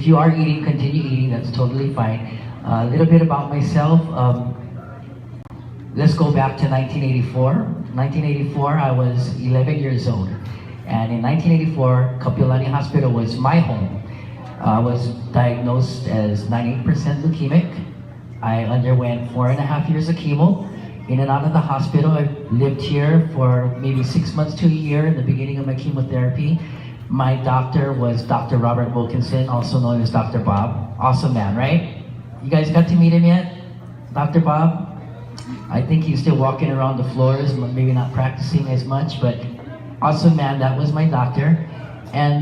if you are eating, continue eating, that's totally fine. A little bit about myself. Let's go back to 1984. 1984, I was 11 years old. And in 1984, Kapiolani Hospital was my home. I was diagnosed as 98% leukemic. I underwent 4.5 years of chemo. In and out of the hospital, I lived here for maybe 6 months to a year in the beginning of my chemotherapy. My doctor was Dr. Robert Wilkinson, also known as Dr. Bob. Awesome man, right? You guys got to meet him yet? Dr. Bob? I think he's still walking around the floors, maybe not practicing as much, but awesome man, that was my doctor. And,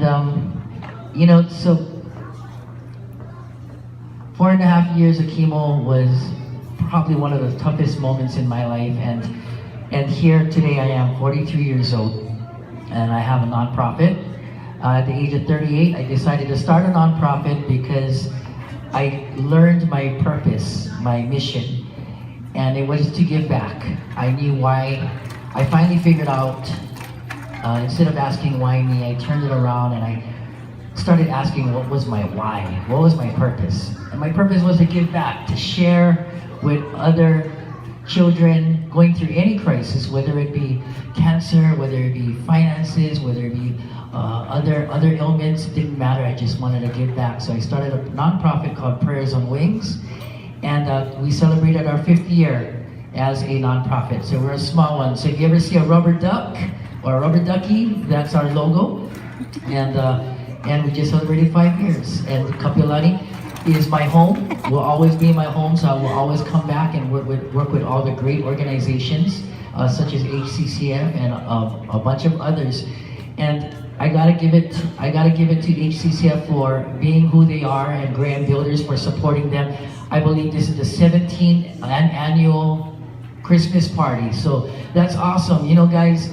you know, so 4.5 years of chemo was probably one of the toughest moments in my life. And here today I am 43 years old, and I have a nonprofit. At the age of 38, I decided to start a nonprofit because I learned my purpose, my mission, and it was to give back. I knew why. I finally figured out, instead of asking why me, I turned it around and I started asking what was my why, what was my purpose. And my purpose was to give back, to share with other children going through any crisis, whether it be cancer, whether it be finances, whether it be other ailments. It didn't matter, I just wanted to give back. So I started a nonprofit called Prayers on Wings, and we celebrated our 5th year as a nonprofit. So we're a small one. So if you ever see a rubber duck or a rubber ducky, that's our logo. And we just celebrated 5 years. And Kapiolani is my home, will always be my home, so I will always come back and work with all the great organizations, such as HCCF and a bunch of others. And I gotta give it to HCCF for being who they are, and Graham Builders for supporting them. I believe this is the 17th annual Christmas party, so that's awesome. You know, guys,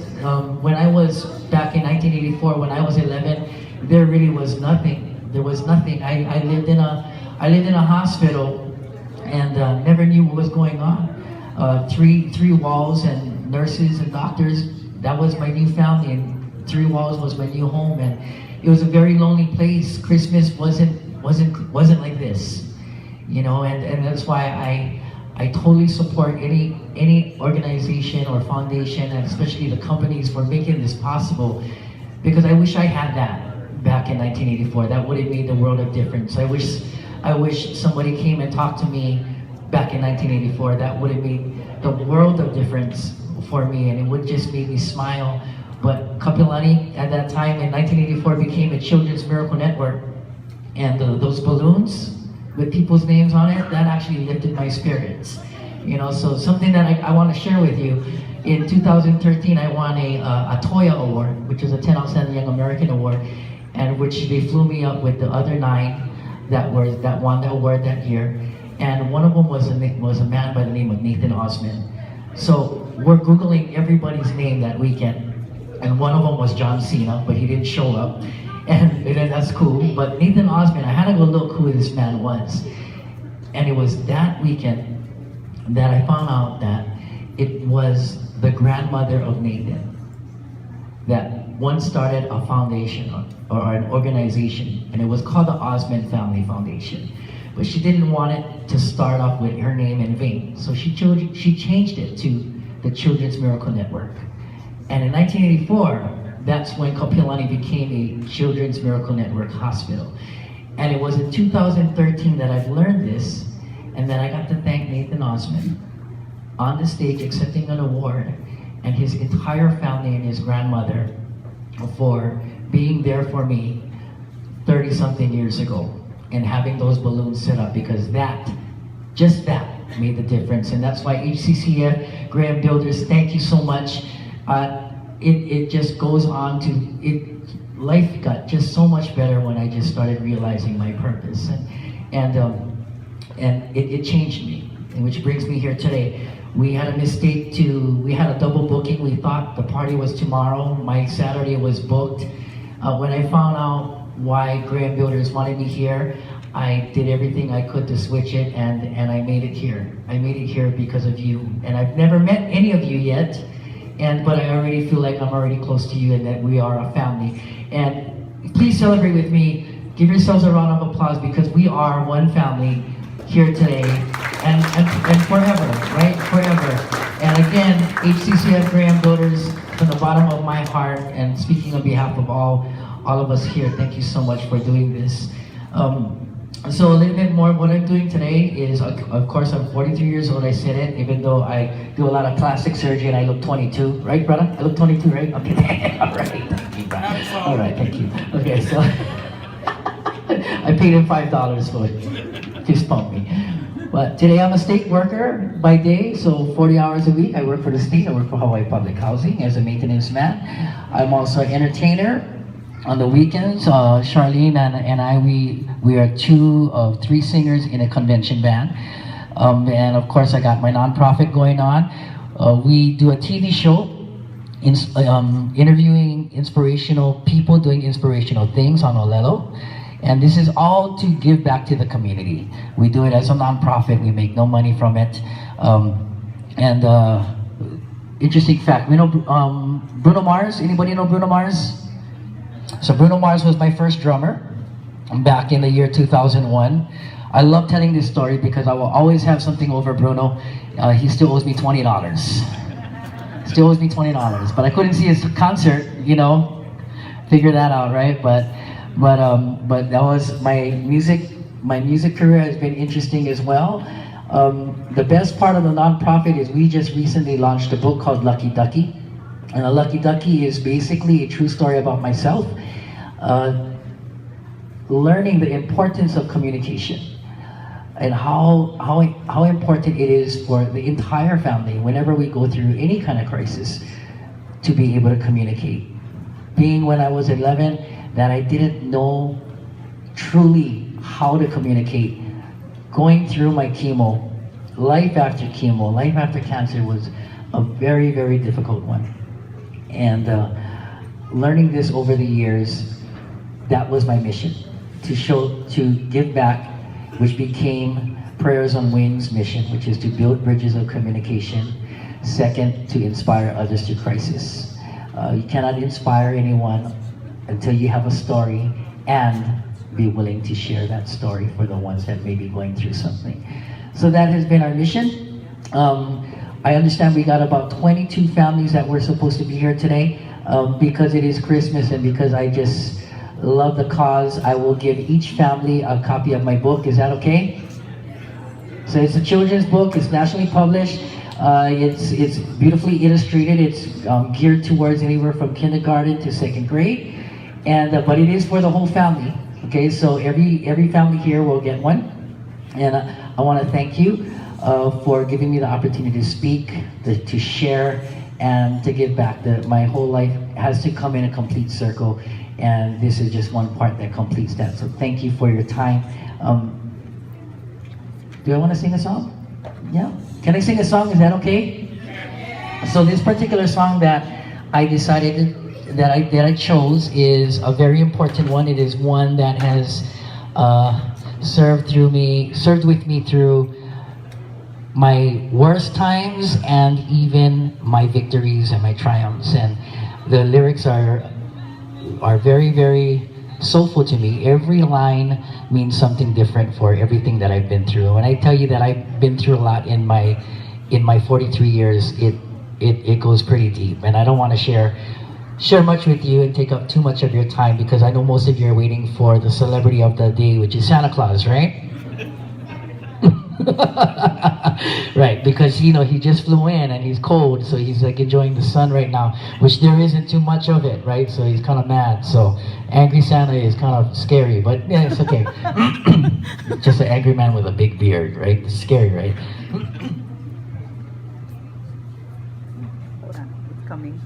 when I was back in 1984, when I was 11, there really was nothing. There was nothing. I lived in a hospital and never knew what was going on. Three walls and nurses and doctors. That was my new family, and 3 walls was my new home. And it was a very lonely place. Christmas wasn't like this, you know. And that's why I totally support any organization or foundation, and especially the companies, for making this possible. Because I wish I had that back in 1984. That would have made the world of difference. I wish somebody came and talked to me back in 1984. That would have made the world of difference for me, and it would just make me smile. But Kapiolani at that time in 1984 became a children's miracle network, and those balloons with people's names on it, that actually lifted my spirits. You know, so something that I want to share with you. In 2013, I won a TOYA award, which is a 10 Outstanding Young American award, and which they flew me up with the other 9 that won the award that year. And one of them was a man by the name of Nathan Osmond. So we're Googling everybody's name that weekend, and one of them was John Cena, but he didn't show up, and that's cool. But Nathan Osmond, I had to go look who this man was. And it was that weekend that I found out that it was the grandmother of Nathan that once started a foundation or an organization, and it was called the Osmond Family Foundation. But she didn't want it to start off with her name in vain, so she changed it to the Children's Miracle Network. And in 1984, that's when Kapiolani became a Children's Miracle Network hospital. And it was in 2013 that I've learned this, and that I got to thank Nathan Osmond on the stage accepting an award, and his entire family and his grandmother for being there for me 30-something years ago and having those balloons set up, because just that made the difference. And that's why HCCF, Graham Builders, thank you so much. It just goes on to, life got just so much better when I just started realizing my purpose. And it changed me, and which brings me here today. We had a mistake we had a double booking. We thought the party was tomorrow. My Saturday was booked. When I found out why Graham Builders wanted me here, I did everything I could to switch it, and I made it here. I made it here because of you. And I've never met any of you yet, but I already feel like I'm already close to you and that we are a family. And please celebrate with me Give yourselves a round of applause because we are one family here today and forever, right? Forever. And again, HCCF Graham daughters, from the bottom of my heart, and speaking on behalf of all of us here, thank you so much for doing this. So a little bit more, what I'm doing today is, of course, I'm 43 years old, I said it, even though I do a lot of plastic surgery and I look 22, right, brother? I look 22, right? Okay, all right, thank you, brother. All right, thank you. Okay, so I paid him $5 for it, fist pump me. But today I'm a state worker by day, so 40 hours a week. I work for the state, I work for Hawaii Public Housing as a maintenance man. I'm also an entertainer. On the weekends, Charlene and I, we are 2 of 3 singers in a convention band. And of course, I got my nonprofit going on. We do a TV show interviewing inspirational people doing inspirational things on Olelo. And this is all to give back to the community. We do it as a nonprofit, we make no money from it. Interesting fact, we know Bruno Mars, anybody know Bruno Mars? So Bruno Mars was my first drummer back in the year 2001. I love telling this story because I will always have something over Bruno. He still owes me $20. Still owes me $20, but I couldn't see his concert, you know, figure that out, right? But that was my music career has been interesting as well. The best part of the nonprofit is we just recently launched a book called Lucky Ducky. And a Lucky Ducky is basically a true story about myself, learning the importance of communication and how important it is for the entire family whenever we go through any kind of crisis to be able to communicate. Being when I was 11, that I didn't know truly how to communicate. Going through my chemo, life after chemo, life after cancer was a very, very difficult one. And learning this over the years, that was my mission, to give back, which became Prayers on Wings mission, which is to build bridges of communication. Second, to inspire others through crisis. You cannot inspire anyone until you have a story and be willing to share that story for the ones that may be going through something. So that has been our mission. I understand we got about 22 families that were supposed to be here today. Because it is Christmas and because I just love the cause, I will give each family a copy of my book. Is that okay? So it's a children's book, it's nationally published. It's beautifully illustrated. It's geared towards anywhere from kindergarten to 2nd grade. And but it is for the whole family. Okay, so every family here will get one. And I want to thank you for giving me the opportunity to speak, to share, and to give back. My whole life has to come in a complete circle, and this is just one part that completes that. So thank you for your time. Do I want to sing a song? Yeah? Can I sing a song? Is that okay? So this particular song that I decided that I chose is a very important one. It is one that has served with me through my worst times and even my victories and my triumphs. And the lyrics are very, very soulful to me. Every line means something different for everything that I've been through. And I tell you that I've been through a lot in my 43 years. It goes pretty deep, and I don't want to share much with you and take up too much of your time, because I know most of you are waiting for the celebrity of the day, which is Santa Claus, right? Right, because he just flew in and he's cold, so he's like enjoying the sun right now, which there isn't too much of it, right? So he's kind of mad. So angry Santa is kind of scary, but yeah, it's okay. Just an angry man with a big beard, right? It's scary, right? Hold on, it's coming.